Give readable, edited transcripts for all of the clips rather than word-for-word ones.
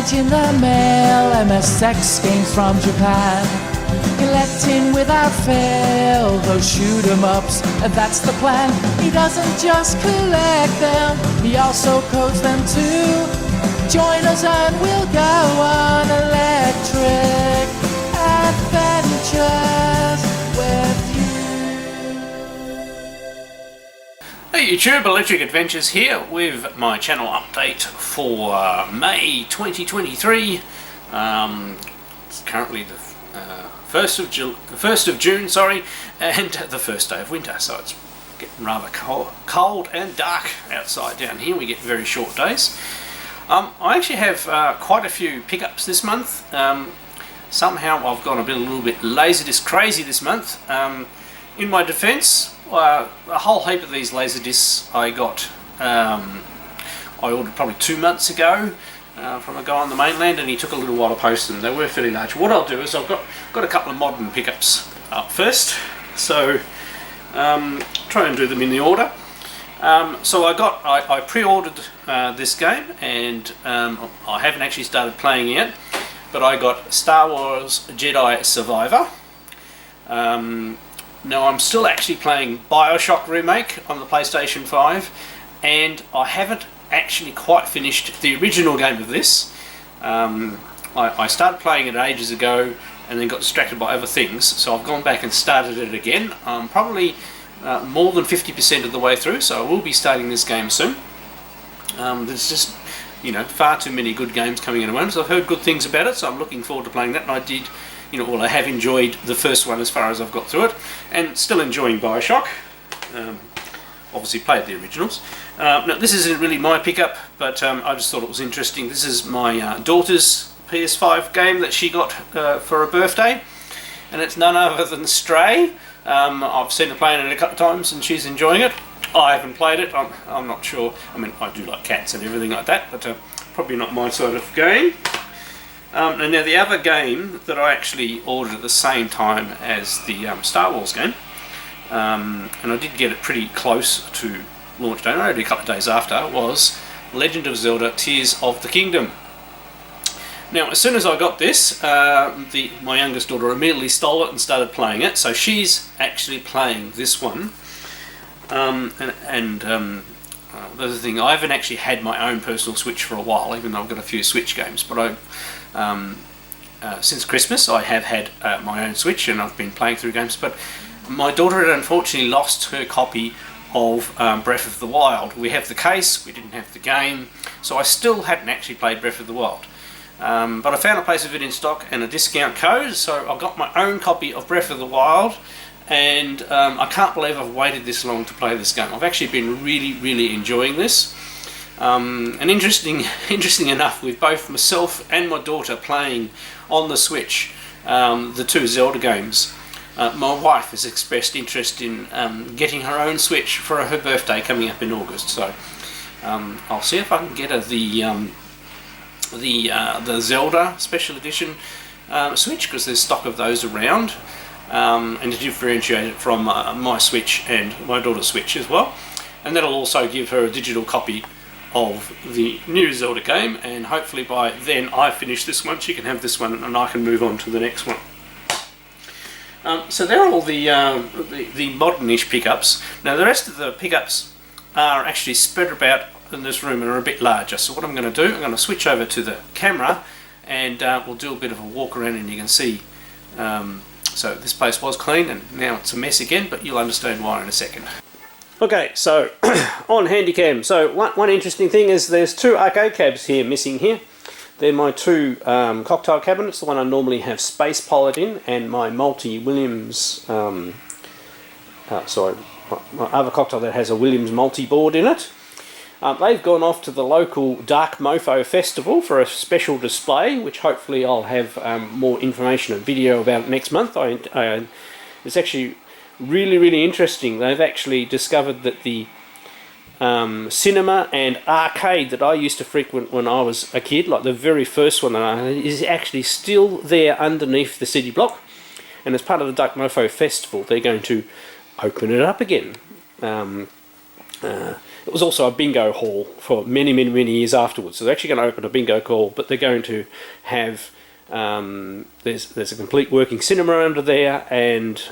package in the mail, MSX games from Japan. Collecting without fail those shoot 'em ups, and that's the plan. He doesn't just collect them, he also codes them too. Join us and we'll go on electric adventures with you. Hey YouTube, Electric Adventures here with my channel update for May 2023. It's currently the 1st of June, sorry, and the first day of winter, so it's getting rather cold and dark outside down here. We get very short days. I actually have quite a few pickups this month. Somehow I've gone a little bit Laserdisc crazy this month. In my defence, a whole heap of these Laserdiscs I got, I ordered probably 2 months ago from a guy on the mainland, and he took a little while to post them. They were fairly large. What I'll do is I've got a couple of modern pickups up first, so try and do them in the order. So I pre-ordered this game, and I haven't actually started playing yet, but I got Star Wars Jedi Survivor. Now I'm still actually playing Bioshock Remake on the PlayStation 5, and I haven't actually quite finished the original game of this. I started playing it ages ago and then got distracted by other things, so I've gone back and started it again. I'm probably more than 50% of the way through, so I will be starting this game soon. There's just, you know, far too many good games coming in at once. I've heard good things about it, so I'm looking forward to playing that, and I did, you know, well, I have enjoyed the first one as far as I've got through it, and still enjoying Bioshock. Obviously played the originals. Now this isn't really my pickup, but I just thought it was interesting. This is my daughter's PS5 game that she got for her birthday, and it's none other than Stray. I've seen her playing it a couple of times and she's enjoying it. I haven't played it, I'm not sure. I mean, I do like cats and everything like that, but probably not my sort of game. And now the other game that I actually ordered at the same time as the Star Wars game, and I did get it pretty close to launch day, only a couple of days after, was Legend of Zelda Tears of the Kingdom. Now as soon as I got this, my youngest daughter immediately stole it and started playing it, so she's actually playing this one. The other thing, I haven't actually had my own personal Switch for a while, even though I've got a few Switch games, but since Christmas I have had my own Switch and I've been playing through games, but my daughter had unfortunately lost her copy of Breath of the Wild. We have the case, we didn't have the game, so I still hadn't actually played Breath of the Wild. But I found a place of it in stock and a discount code, so I got my own copy of Breath of the Wild, and I can't believe I've waited this long to play this game. I've actually been really enjoying this. And interesting enough, with both myself and my daughter playing on the Switch the two Zelda games, my wife has expressed interest in getting her own Switch for her birthday coming up in August, so I'll see if I can get her the Zelda Special Edition Switch, because there's stock of those around, and to differentiate it from my Switch and my daughter's Switch as well. And that'll also give her a digital copy of the new Zelda game, and hopefully by then I finish this one, she can have this one and I can move on to the next one. So they're all the modern-ish pickups. Now the rest of the pickups are actually spread about in this room and are a bit larger. So what I'm going to do, I'm going to switch over to the camera, and we'll do a bit of a walk around, and you can see. So this place was clean and now it's a mess again, but you'll understand why in a second. Okay, so on Handycam. So one interesting thing is there's two arcade cabs here missing here. They're my two cocktail cabinets, the one I normally have Space Pilot in, and my multi-Williams, my other cocktail that has a Williams multi-board in it. They've gone off to the local Dark Mofo Festival for a special display, which hopefully I'll have more information and video about next month. It's actually really interesting. They've actually discovered that the cinema and arcade that I used to frequent when I was a kid, like the very first one that I had, is actually still there underneath the city block, and as part of the Dark Mofo Festival they're going to open it up again. it was also a bingo hall for many, many, many years afterwards. So they're actually going to open a bingo hall, but they're going to have there's a complete working cinema under there, and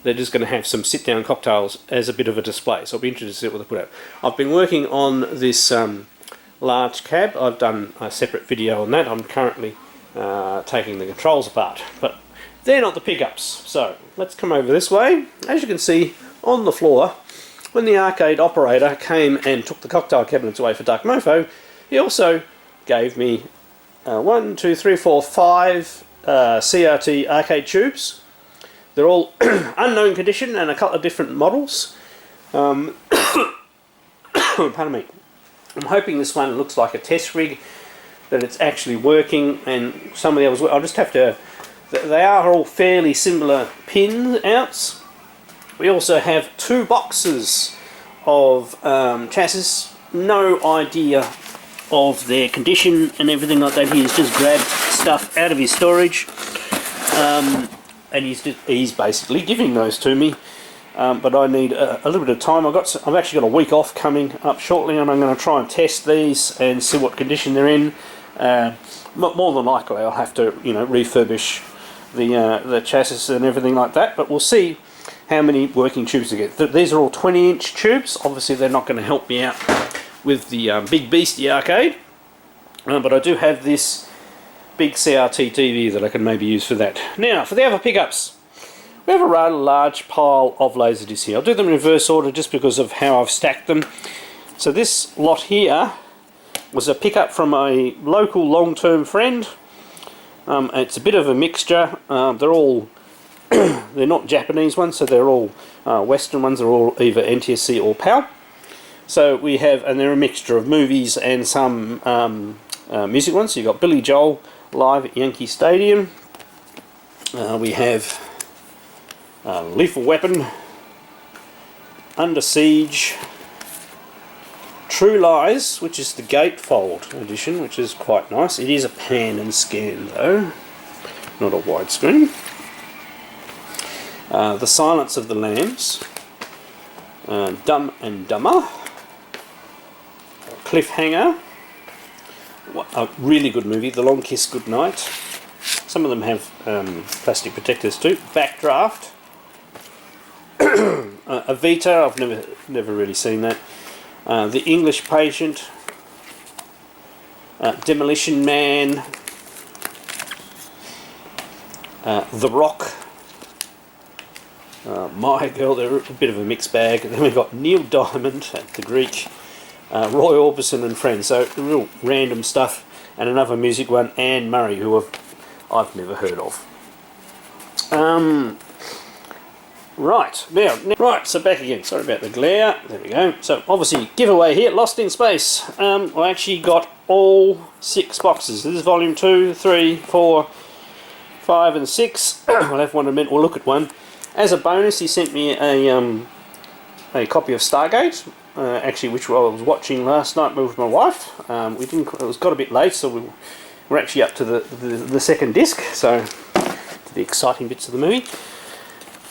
they're just going to have some sit-down cocktails as a bit of a display. So I'll be interested to see what they put out. I've been working on this large cab. I've done a separate video on that. I'm currently taking the controls apart, but they're not the pickups. So let's come over this way. As you can see on the floor, when the arcade operator came and took the cocktail cabinets away for Dark Mofo, he also gave me 1, 2, 3, 4, 5 CRT arcade tubes. They're all unknown condition and a couple of different models. Pardon me. I'm hoping this one looks like a test rig, that it's actually working, and some of the others, I'll just have to, they are all fairly similar pin outs. We also have 2 boxes of chassis. No idea of their condition and everything like that. He's just grabbed stuff out of his storage, and he's basically giving those to me. But I need a little bit of time. I've actually got a week off coming up shortly, and I'm going to try and test these and see what condition they're in. More than likely, I'll have to, refurbish the chassis and everything like that. But we'll see how many working tubes to get. These are all 20-inch tubes. Obviously, they're not going to help me out with the Big Beastie arcade, but I do have this big CRT TV that I can maybe use for that. Now, for the other pickups. We have a rather large pile of Laserdiscs here. I'll do them in reverse order just because of how I've stacked them. So this lot here was a pickup from a local long-term friend. It's a bit of a mixture. They're all they're not Japanese ones, so they're all Western ones. They're all either NTSC or PAL. So we have, and they're a mixture of movies and some music ones. So you've got Billy Joel live at Yankee Stadium. We have Lethal Weapon, Under Siege, True Lies, which is the gatefold edition, which is quite nice. It is a pan and scan though, not a widescreen. The Silence of the Lambs, Dumb and Dumber, Cliffhanger, a really good movie, The Long Kiss Goodnight. Some of them have plastic protectors too. Backdraft. Evita, I've never really seen that. The English Patient, Demolition Man, The Rock, My Girl. They're a bit of a mixed bag. And then we've got Neil Diamond at the Greek, Roy Orbison and Friends. So real random stuff. And another music one, Anne Murray, who I've never heard of. Right, now, so back again. Sorry about the glare. There we go. So obviously, giveaway here, Lost in Space. I actually got all 6 boxes. This is volume 2, 3, 4, 5, and 6. I'll have one in a minute. We'll look at one. As a bonus, he sent me a copy of Stargate, actually, which I was watching last night with my wife. It got a bit late, so we're actually up to the second disc. So to the exciting bits of the movie.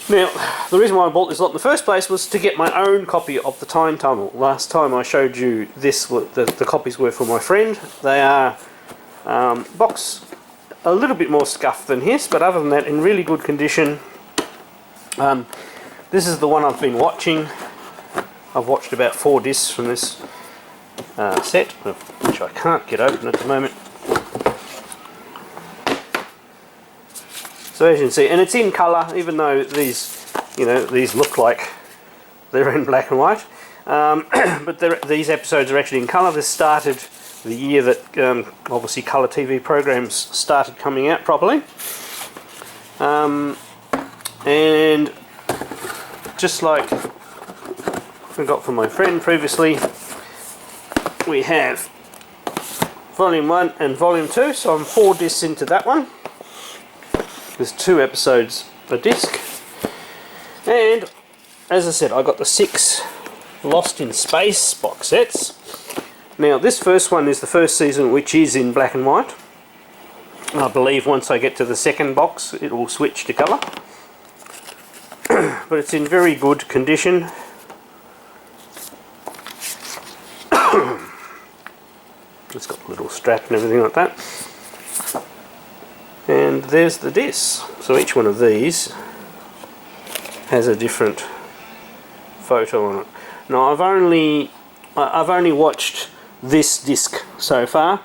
Now, the reason why I bought this lot in the first place was to get my own copy of the Time Tunnel. Last time I showed you this, the copies were for my friend. They are box a little bit more scuffed than his, but other than that, in really good condition. This is the one I've been watching. I've watched about 4 discs from this set, which I can't get open at the moment. So as you can see, and it's in colour, even though these, these look like they're in black and white. But these episodes are actually in colour. This started the year that obviously colour TV programs started coming out properly. And just like we got from my friend previously, we have volume 1 and volume 2, so I'm 4 discs into that one. There's 2 episodes a disc, and as I said, I got the 6 Lost in Space box sets. Now this first one is the first season, which is in black and white. I believe once I get to the second box it will switch to colour, but it's in very good condition. strap and everything like that. And there's the disc. So each one of these has a different photo on it. Now I've only watched this disc so far,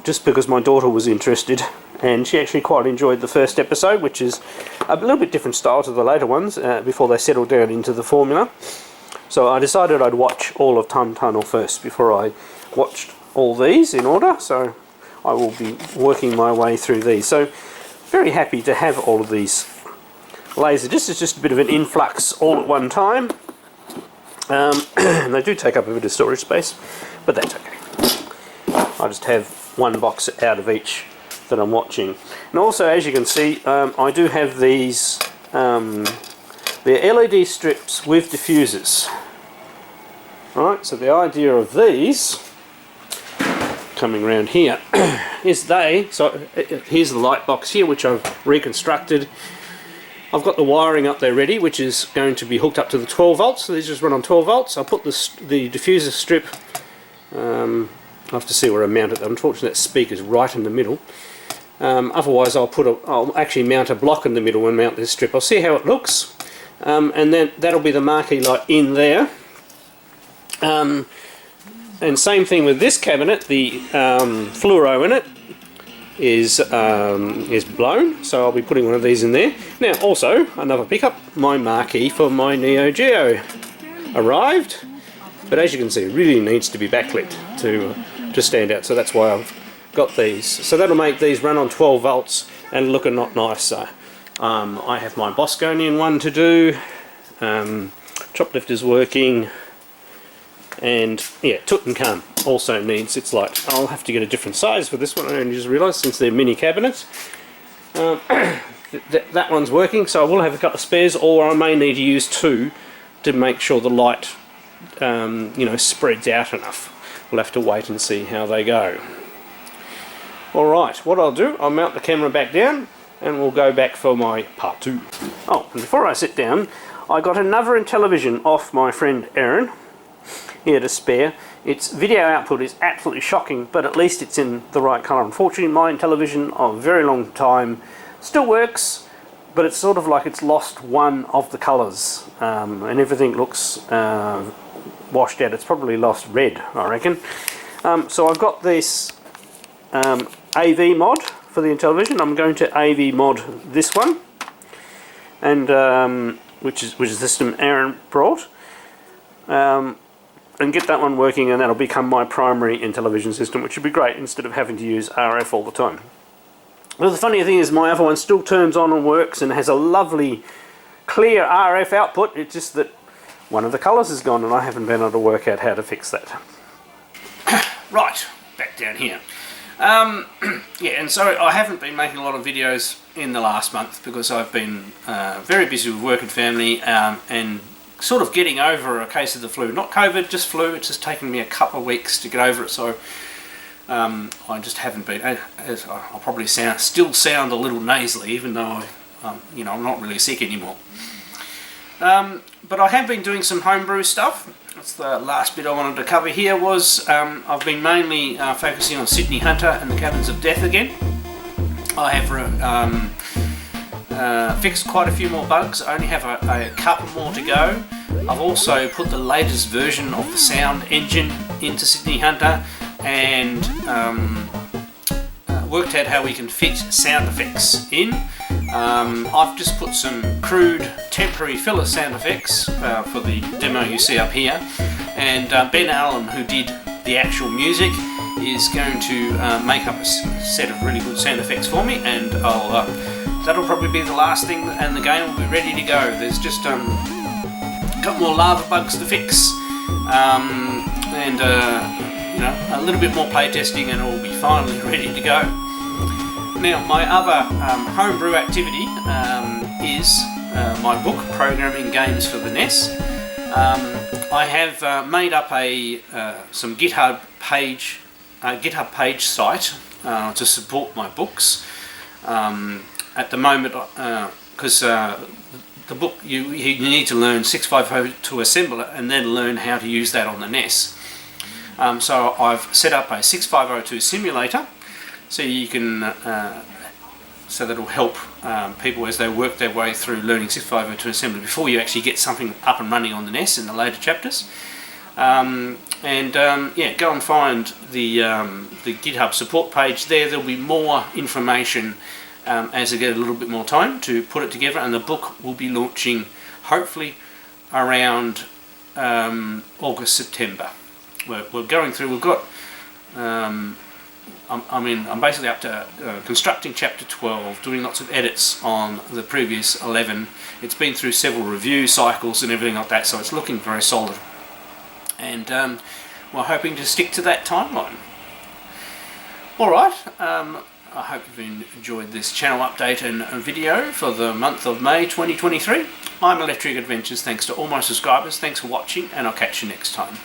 just because my daughter was interested, and she actually quite enjoyed the first episode, which is a little bit different style to the later ones, before they settled down into the formula. So I decided I'd watch all of Time Tunnel first before I watched all these in order, so I will be working my way through these. So very happy to have all of these laser discs. It's just a bit of an influx all at one time. And they do take up a bit of storage space, but that's okay. I just have one box out of each that I'm watching. And also, as you can see, I do have these, they're LED strips with diffusers. Right, so the idea of these, coming around here, is here's the light box here, which I've reconstructed. I've got the wiring up there ready, which is going to be hooked up to the 12 volts, so these just run on 12 volts. I'll put the diffuser strip, I'll have to see where I mount it. Unfortunately that speaker's right in the middle. Otherwise I'll actually mount a block in the middle and mount this strip. I'll see how it looks, and then that'll be the marquee light in there. And same thing with this cabinet, the fluoro in it is blown, so I'll be putting one of these in there. Now also, another pickup, my marquee for my Neo Geo arrived, but as you can see, it really needs to be backlit to stand out, so that's why I've got these. So that'll make these run on 12 volts and look a lot nicer. I have my Bosconian one to do, Choplifter's working, and yeah, Tutankhamun also needs its light. I'll have to get a different size for this one, I only just realised, since they're mini cabinets. That one's working, so I will have a couple of spares, or I may need to use two to make sure the light spreads out enough. We'll have to wait and see how they go. Alright, what I'll do, I'll mount the camera back down and we'll go back for my part 2. Oh, and before I sit down, I got another Intellivision off my friend Aaron here to spare. Its video output is absolutely shocking, but at least it's in the right colour. Unfortunately, my Intellivision of a very long time still works, but it's sort of like it's lost one of the colours, and everything looks washed out. It's probably lost red, I reckon. So I've got this AV mod for the Intellivision. I'm going to AV mod this one, and which is the system Aaron brought. And get that one working, and that'll become my primary Intellivision system, which would be great instead of having to use RF all the time. Well, the funny thing is my other one still turns on and works and has a lovely clear RF output. It's just that one of the colours is gone and I haven't been able to work out how to fix that. Right, back down here. Yeah, and so I haven't been making a lot of videos in the last month because I've been very busy with work and family, and sort of getting over a case of the flu. Not COVID, just flu. It's just taken me a couple of weeks to get over it, so I just haven't been. I'll probably still sound a little nasally, even though I'm not really sick anymore. But I have been doing some homebrew stuff. That's the last bit I wanted to cover here. Was I've been mainly focusing on Sydney Hunter and the Cabins of Death again. I have fixed quite a few more bugs. I only have a couple more to go. I've also put the latest version of the sound engine into Sydney Hunter and worked out how we can fit sound effects in. I've just put some crude temporary filler sound effects for the demo you see up here, and Ben Allen, who did the actual music, is going to make up a set of really good sound effects for me, and that'll probably be the last thing, and the game will be ready to go. There's just a couple more lava bugs to fix, and a little bit more playtesting, and it will be finally ready to go. Now, my other homebrew activity is my book, Programming Games for the NES. I have made up some GitHub page site to support my books. At the moment, because the book, you need to learn 650 to assemble it and then learn how to use that on the NES. So I've set up a 6502 simulator, so you can so that'll help people as they work their way through learning 6502 assembly before you actually get something up and running on the NES in the later chapters. Yeah, go and find the GitHub support page there. There'll be more information as I get a little bit more time to put it together, and the book will be launching hopefully around August, September. We're going through, we've got I'm basically up to constructing chapter 12, doing lots of edits on the previous 11. It's been through several review cycles and everything like that, so it's looking very solid. And we're hoping to stick to that timeline. Alright, I hope you've enjoyed this channel update and video for the month of May 2023. I'm Electric Adventures, thanks to all my subscribers, thanks for watching, and I'll catch you next time.